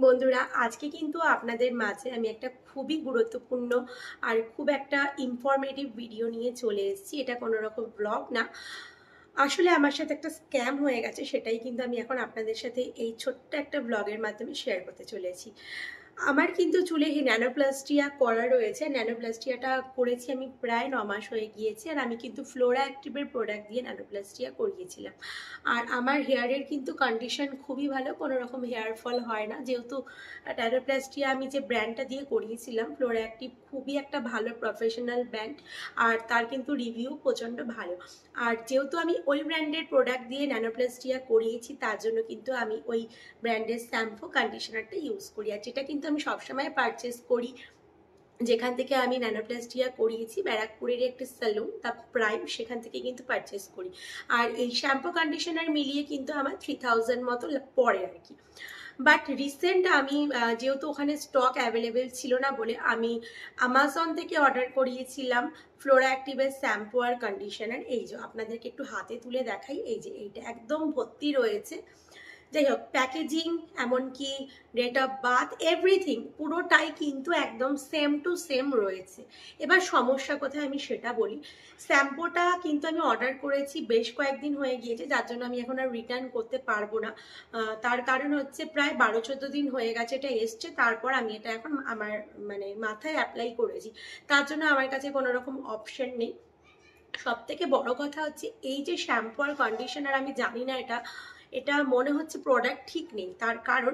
বন্ধুরা, আজকে কিন্তু আপনাদের মাঝে আমি একটা খুবই গুরুত্বপূর্ণ আর খুব একটা ইনফরমেটিভ ভিডিও নিয়ে চলে এসেছি। এটা কোনো রকম ব্লগ না, আসলে আমার সাথে একটা স্ক্যাম হয়ে গেছে, সেটাই কিন্তু আমি এখন আপনাদের সাথে এই ছোট্ট একটা ব্লগের মাধ্যমে শেয়ার করতে চলেছি। আমার কিন্তু চুলে ন্যানোপ্লাস্টিয়া করা রয়েছে। ন্যানোপ্লাস্টিয়াটা করেছি আমি প্রায় 9 মাস হয়ে গিয়েছে, আর আমি কিন্তু ফ্লোরা অ্যাক্টিভের প্রোডাক্ট দিয়ে ন্যানোপ্লাস্টিয়া করিয়েছিলাম। আর আমার হেয়ারের কিন্তু কন্ডিশন খুবই ভালো, কোনো রকম হেয়ার ফল হয় না, যেহেতু ন্যানোপ্লাস্টিয়া আমি যে ব্র্যান্ডটা দিয়ে করিয়েছিলাম ফ্লোরা অ্যাক্টিভ খুবই একটা ভালো প্রফেশনাল ব্র্যান্ড, আর তার কিন্তু রিভিউ প্রচণ্ড ভালো। আর যেহেতু আমি ওই ব্র্যান্ডের প্রোডাক্ট দিয়ে ন্যানোপ্লাস্টিয়া করিয়েছি, তার জন্য কিন্তু আমি ওই ব্র্যান্ডের শ্যাম্পু কন্ডিশনারটা ইউজ করি, আর যেটা কিন্তু আমি সবসময় পারচেস করি যেখান থেকে আমি ন্যানোপ্লাস্টিয়া করিয়েছি, ব্যারাকপুরের একটি সেলুন দ্য প্রাইম, সেখান থেকে কিন্তু পারচেস করি। আর এই শ্যাম্পু কন্ডিশনার মিলিয়ে কিন্তু আমার 3000 মতো পড়ে আর কি। বাট রিসেন্ট আমি যেহেতু ওখানে স্টক অ্যাভেলেবেল ছিল না বলে আমি আমাজন থেকে অর্ডার করিয়েছিলাম ফ্লোরা অ্যাক্টিভের শ্যাম্পু আর কন্ডিশনার। এই যে আপনাদেরকে একটু হাতে তুলে দেখাই, এই যে এইটা একদম ভর্তি রয়েছে। যাই হোক, প্যাকেজিং এমনকি ডেট অফ বার্থ এভরিথিং পুরোটাই কিন্তু একদম সেম টু সেম রয়েছে। এবার সমস্যা কোথায় আমি সেটা বলি। শ্যাম্পুটা কিন্তু আমি অর্ডার করেছি বেশ কয়েকদিন হয়ে গিয়েছে, যার জন্য আমি এখন আর রিটার্ন করতে পারবো না। তার কারণ হচ্ছে প্রায় 12-14 দিন হয়ে গেছে এটা এসছে, তারপর আমি এটা এখন আমার মাথায় অ্যাপ্লাই করেছি, তার জন্য আমার কাছে কোনো রকম অপশন নেই। সব থেকে বড় কথা হচ্ছে এই যে শ্যাম্পু আর কন্ডিশনার, আমি জানি না এটা এটা মনে হচ্ছে প্রোডাক্ট ঠিক নেই। তার কারণ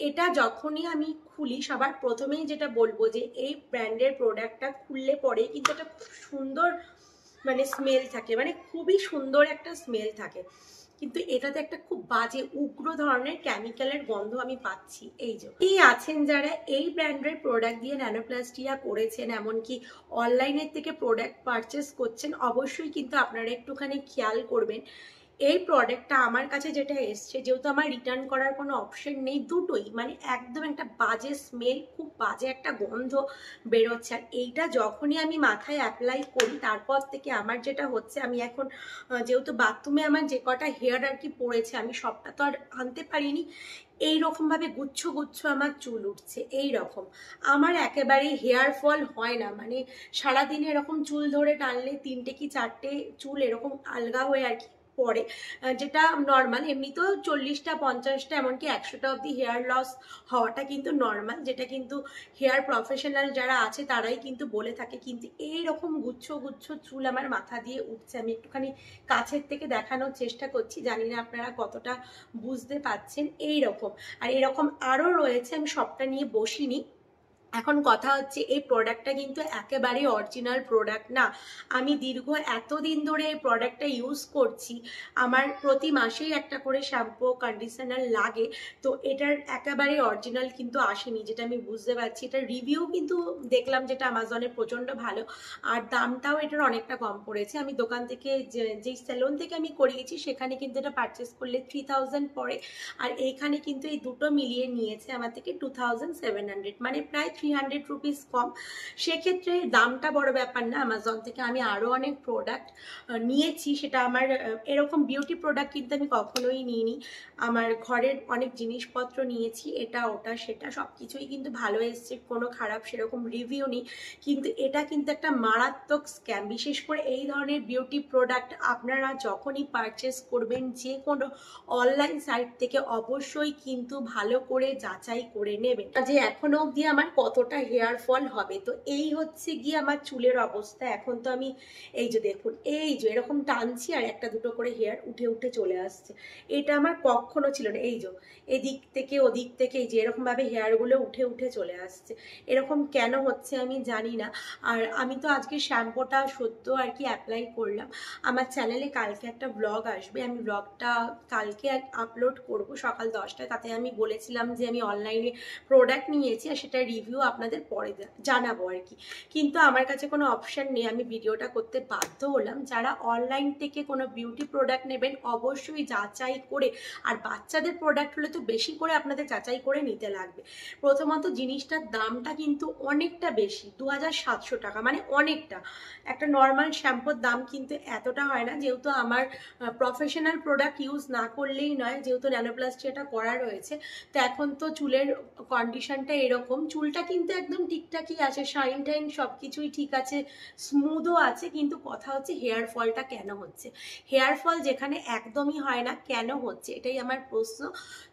এটা যখনই আমি খুলি সবার প্রথমেই যেটা বলবো যে এই ব্র্যান্ডের প্রোডাক্টটা খুললে পরেই কিন্তু একটা খুব সুন্দর স্মেল থাকে, খুবই সুন্দর একটা স্মেল থাকে, কিন্তু এটাতে একটা খুব বাজে উগ্র ধরনের কেমিক্যালের গন্ধ আমি পাচ্ছি। এই যে এই আছেন যারা এই ব্র্যান্ডের প্রোডাক্ট দিয়ে ন্যানোপ্লাস্টিয়া করেছেন, এমনকি অনলাইনের থেকে প্রোডাক্ট পারচেস করছেন, অবশ্যই কিন্তু আপনারা একটুখানি খেয়াল করবেন। এই প্রোডাক্টটা আমার কাছে যেটা এসছে, যেহেতু আমার রিটার্ন করার কোনো অপশন নেই, দুটোই একদম একটা বাজে স্মেল, খুব বাজে একটা গন্ধ বেরোচ্ছে। আর এইটা যখনই আমি মাথায় অ্যাপ্লাই করি তারপর থেকে আমার যেটা হচ্ছে, আমি এখন যেহেতু বাথরুমে আমার যে কটা হেয়ার আর কি পড়েছে, আমি সবটা তো আর আনতে পারিনি, এইরকম ভাবে গুচ্ছ গুচ্ছ আমার চুল উঠছে। এই রকম আমার একেবারেই হেয়ার ফল হয় না, সারাদিনে এরকম চুল ধরে টানলে 3টে কি 4টে চুল এরকম আলগা হয়ে আর কি পরে, যেটা নর্মাল। এমনিতেও 40টা 50টা এমনকি 100টা অব্দি হেয়ার লস হওয়াটা কিন্তু নর্মাল, যেটা কিন্তু হেয়ার প্রফেশনাল যারা আছে তারাই কিন্তু বলে থাকে। কিন্তু এইরকম গুচ্ছ গুচ্ছ চুল আমার মাথা দিয়ে উঠছে। আমি একটুখানি কাছের থেকে দেখানোর চেষ্টা করছি, জানি না আপনারা কতটা বুঝতে পাচ্ছেন। এইরকম আর এরকম আরও রয়েছে, আমি সবটা নিয়ে বসিনি। এখন কথা হচ্ছে এই প্রোডাক্টটা কিন্তু একেবারেই অরিজিনাল প্রোডাক্ট না। আমি দীর্ঘ এতদিন ধরে এই প্রোডাক্টটা ইউজ করছি, আমার প্রতি মাসেই একটা করে শ্যাম্পু কন্ডিশনার লাগে, তো এটার একেবারেই অরিজিনাল কিন্তু আসেনি, যেটা আমি বুঝতে পারছি। এটার রিভিউ কিন্তু দেখলাম যেটা আমাজনে প্রচণ্ড ভালো, আর দামটাও এটার অনেকটা কম পড়েছে। আমি দোকান থেকে যেই সেলুন থেকে আমি করিয়েছি সেখানে কিন্তু এটা পারচেস করলে 3000 পড়ে, আর এইখানে কিন্তু এই দুটো মিলিয়ে নিয়েছে আমার থেকে 2700, প্রায় 300 রুপিস কম। সেক্ষেত্রে দামটা বড় ব্যাপার না। আমাজন থেকে আমি আরও অনেক প্রোডাক্ট নিয়েছি, সেটা আমার এরকম বিউটি প্রোডাক্ট কিন্তু আমি কখনোই নিইনি। আমার ঘরের অনেক জিনিসপত্র নিয়েছি, এটা ওটা সেটা সব কিছুই কিন্তু ভালো এসছে, কোনো খারাপ সেরকম রিভিউ নেই। কিন্তু এটা কিন্তু একটা মারাত্মক স্ক্যাম। বিশেষ করে এই ধরনের বিউটি প্রোডাক্ট আপনারা যখনই পারচেস করবেন যে কোনো অনলাইন সাইট থেকে, অবশ্যই কিন্তু ভালো করে যাচাই করে নেবেন যে এখনো অবধি আমার কতটা হেয়ার ফল হবে। তো এই হচ্ছে গিয়ে আমার চুলের অবস্থা। এখন তো আমি এই যে দেখুন, এই যে এরকম টানছি আর একটা দুটো করে হেয়ার উঠে উঠে চলে আসছে, এটা আমার কখনো ছিল না। এই যে এদিক থেকে ওদিক থেকে এই যে এরকম ভাবে হেয়ারগুলো উঠে উঠে চলে আসছে, এরকম কেন হচ্ছে আমি জানি না। আর আমি তো আজকে শ্যাম্পুটা সদ্য আর কি অ্যাপ্লাই করলাম। আমার চ্যানেলে কালকে একটা ব্লগ আসবে, আমি ব্লগটা কালকে আপলোড করব সকাল 10টায়। তাতে আমি বলেছিলাম যে আমি অনলাইনে প্রোডাক্ট নিয়েছি আর সেটা রিভিউ আপনাদের পরে জানাবো আর কি। কিন্তু আমার কাছে কোনো অপশান নেই, আমি ভিডিওটা করতে বাধ্য হলাম। যারা অনলাইন থেকে কোনো বিউটি প্রোডাক্ট নেবেন অবশ্যই যাচাই করে, আর বাচ্চাদের প্রোডাক্ট হলে তো বেশি করে আপনাদের যাচাই করে নিতে লাগবে। প্রথমত জিনিসটার দামটা কিন্তু অনেকটা বেশি, 2700 টাকা, মানে অনেকটা। একটা নর্মাল শ্যাম্পুর দাম কিন্তু এতটা হয় না। যেহেতু আমার প্রফেশনাল প্রোডাক্ট ইউজ না করলেই নয়, যেহেতু ন্যানোপ্লাস্টি এটা করা রয়েছে, তো এখন তো চুলের কন্ডিশনটা এরকম, চুলটা কিন্তু একদম ঠিকঠাকই আছে, শাইন টাইন সব কিছুই ঠিক আছে, স্মুথও আছে, কিন্তু কথা হচ্ছে হেয়ার ফলটা কেন হচ্ছে। হেয়ার ফল যেখানে একদমই হয় না, কেন হচ্ছে, এটাই আমার প্রশ্ন।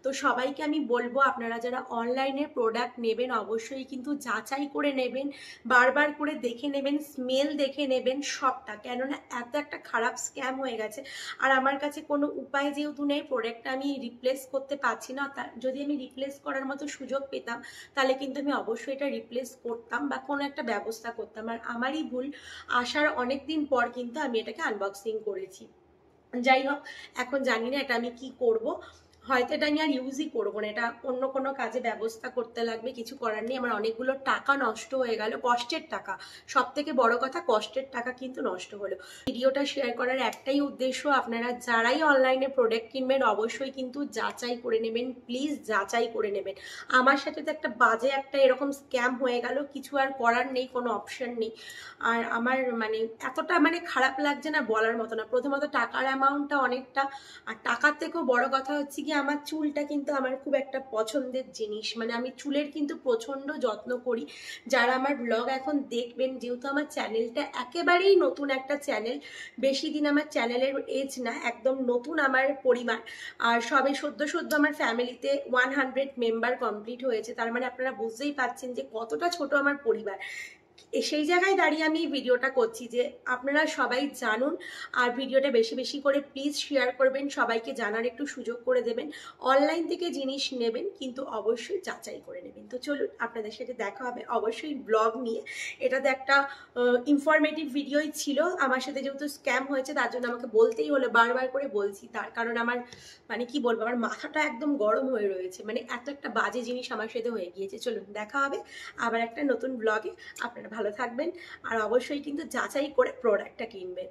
তো সবাইকে আমি বলবো, আপনারা যারা অনলাইনে প্রোডাক্ট নেবেন অবশ্যই কিন্তু যাচাই করে নেবেন, বারবার করে দেখে নেবেন, স্মেল দেখে নেবেন সবটা, কেননা এত একটা খারাপ স্ক্যাম হয়ে গেছে। আর আমার কাছে কোনো উপায় যেহেতু নেই, প্রোডাক্টটা আমি রিপ্লেস করতে পারছি না, যদি আমি রিপ্লেস করার মতো সুযোগ পেতাম তাহলে কিন্তু আমি অবশ্যই এটা রিপ্লেস করতাম বা কোনো একটা ব্যবস্থা করতাম। আর আমারই ভুল, আসার অনেক দিন পর কিন্তু আমি এটাকে আনবক্সিং করেছি। যাই হোক, এখন জানি না এটা আমি কি করব, হয়তো এটা আমি আর ইউজই করবো না, এটা অন্য কোনো কাজে ব্যবস্থা করতে লাগবে, কিছু করার নেই। আমার অনেকগুলো টাকা নষ্ট হয়ে গেল, কষ্টের টাকা, সব থেকে বড় কথা কষ্টের টাকা কিন্তু নষ্ট হলো। ভিডিওটা শেয়ার করার একটাই উদ্দেশ্য, আপনারা যারাই অনলাইনে প্রোডাক্ট কিনবেন অবশ্যই কিন্তু যাচাই করে নেবেন, প্লিজ যাচাই করে নেবেন। আমার সাথে তো একটা বাজে একটা এরকম স্ক্যাম হয়ে গেল, কিছু আর করার নেই, কোনো অপশন নেই। আর আমার মানে এতটা মানে খারাপ লাগছে না বলার মতো না। প্রথমত টাকার অ্যামাউন্টটা অনেকটা, আর টাকার থেকেও বড় কথা হচ্ছে কি আমার চুলটা কিন্তু আমার খুব একটা পছন্দের জিনিস, মানে আমি চুলের কিন্তু প্রচণ্ড যত্ন করি। যারা আমার ব্লগ এখন দেখবেন, যেহেতু আমার চ্যানেলটা একেবারেই নতুন একটা চ্যানেল, বেশি দিন আমার চ্যানেলের এজ না, একদম নতুন আমার পরিবার, আর সবে সদ্য সদ্য আমার ফ্যামিলিতে 100 মেম্বার কমপ্লিট হয়েছে, তার মানে আপনারা বুঝতেই পারছেন যে কতটা ছোট আমার পরিবার। সেই জায়গায় দাঁড়িয়ে আমি ভিডিওটা করছি যে আপনারা সবাই জানুন, আর ভিডিওটা বেশি বেশি করে প্লিজ শেয়ার করবেন, সবাইকে জানার একটু সুযোগ করে দেবেন। অনলাইন থেকে জিনিস নেবেন কিন্তু অবশ্যই যাচাই করে নেবেন। তো চলুন, আপনাদের সাথে দেখা হবে অবশ্যই ব্লগ নিয়ে। এটাতে একটা ইনফরমেটিভ ভিডিওই ছিল, আমার সাথে যেহেতু স্ক্যাম হয়েছে তার জন্য আমাকে বলতেই হলো, বারবার করে বলছি, তার কারণ আমার মানে কি বলবো, আমার মাথাটা একদম গরম হয়ে রয়েছে, মানে এত একটা বাজে জিনিস আমার সাথে হয়ে গিয়েছে। চলুন, দেখা হবে আবার একটা নতুন ব্লগে। আপনারা ভালো থাকবেন, আর অবশ্যই কিন্তু যাচাই করে প্রোডাক্টটা কিনবেন।